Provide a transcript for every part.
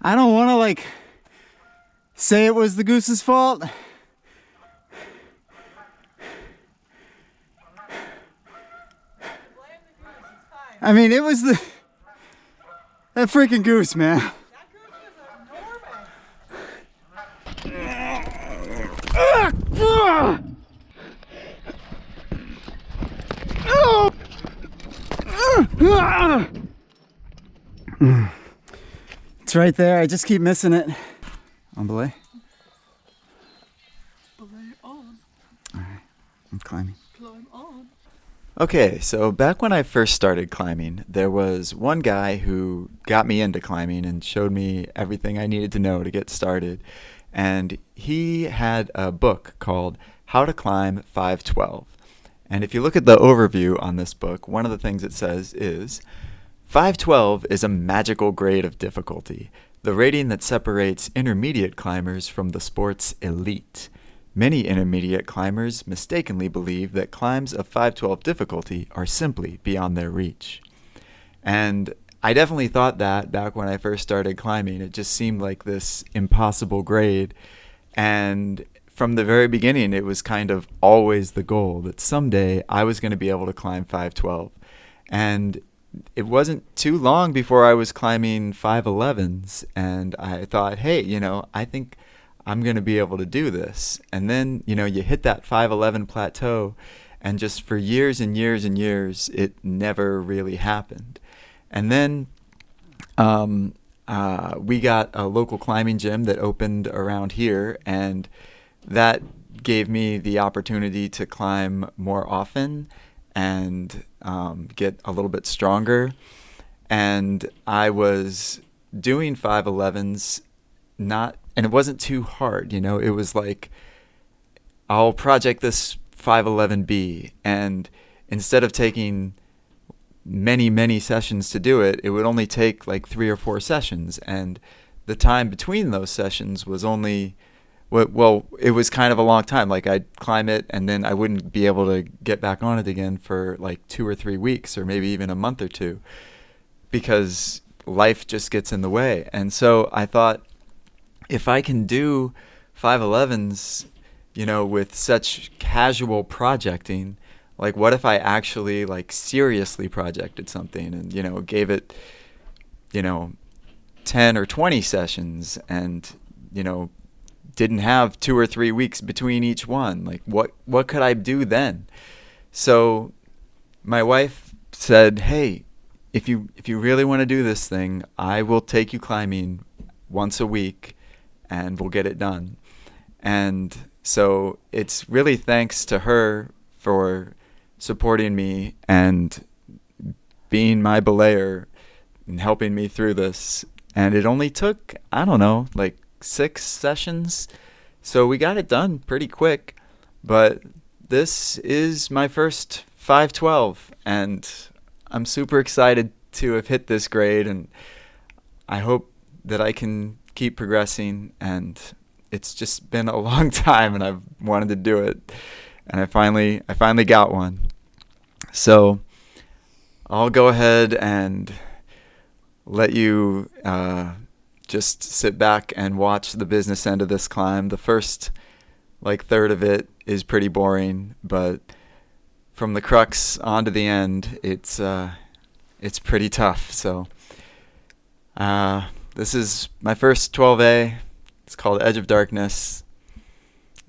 I don't want to like say it was the goose's fault. I mean, it was that freaking goose, man. That goose is enormous. It's right there. I just keep missing it. On belay? Belay on. Alright, I'm climbing. Climb on. Okay, so back when I first started climbing, there was one guy who got me into climbing and showed me everything I needed to know to get started. And he had a book called How to Climb 512. And if you look at the overview on this book, one of the things it says is, 512 is a magical grade of difficulty, the rating that separates intermediate climbers from the sport's elite. Many intermediate climbers mistakenly believe that climbs of 512 difficulty are simply beyond their reach. And I definitely thought that back when I first started climbing. It just seemed like this impossible grade. And from the very beginning, it was kind of always the goal that someday I was going to be able to climb 512. And it wasn't too long before I was climbing 511s, and I thought, hey, I think I'm going to be able to do this. And then, you hit that 511 plateau, and just for years and years and years, it never really happened. And then we got a local climbing gym that opened around here, and that gave me the opportunity to climb more often and get a little bit stronger. And I was doing 511s, and it wasn't too hard, it was like, I'll project this 511B, and instead of taking many sessions to do it, it would only take like 3 or 4 sessions, and the time between those sessions was only, well, it was kind of a long time. Like, I'd climb it and then I wouldn't be able to get back on it again for like 2 or 3 weeks, or maybe even a month or two, because life just gets in the way. And so I thought, if I can do 511s, with such casual projecting, like, what if I actually like seriously projected something and, gave it, 10 or 20 sessions and, didn't have 2 or 3 weeks between each one. Like, what could I do then? So my wife said, hey, if you really want to do this thing, I will take you climbing once a week and we'll get it done. And so it's really thanks to her for supporting me and being my belayer and helping me through this. And it only took, I don't know, like 6 sessions. So we got it done pretty quick. But this is my first 512, and I'm super excited to have hit this grade, and I hope that I can keep progressing. And it's just been a long time, and I've wanted to do it, and I finally got one. So I'll go ahead and let you just sit back and watch the business end of this climb. The first like third of it is pretty boring, but from the crux onto the end, it's pretty tough. So this is my first 12A. It's called Edge of Darkness,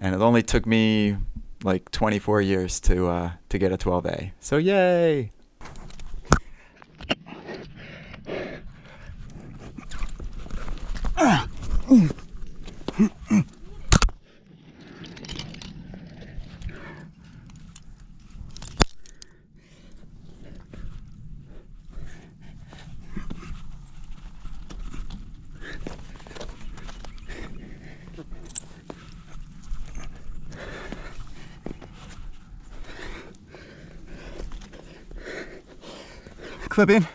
and it only took me like 24 years to get a 12A. So yay! Clip in.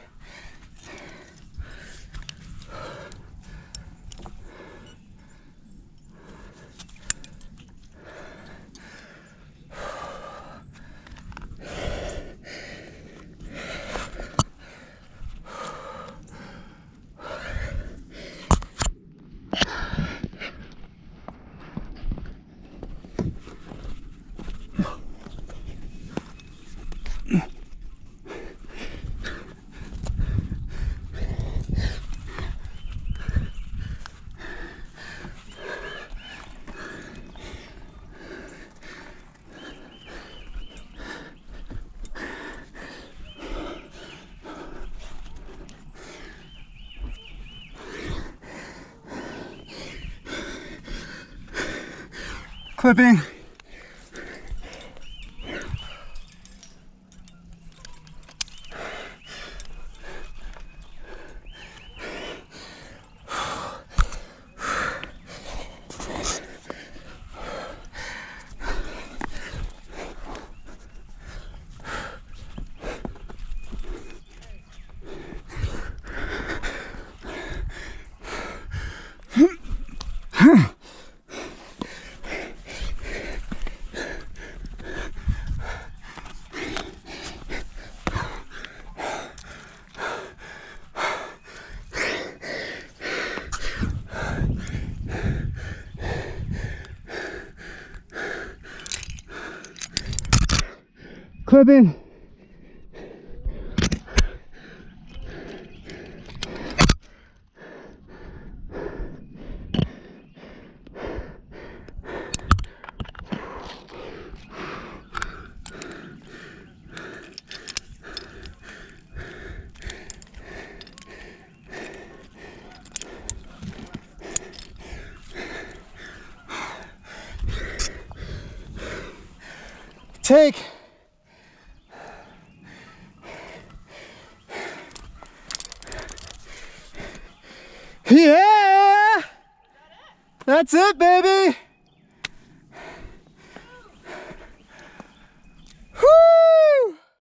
Clipping. Clipping. Take. Yeah! That's it, baby!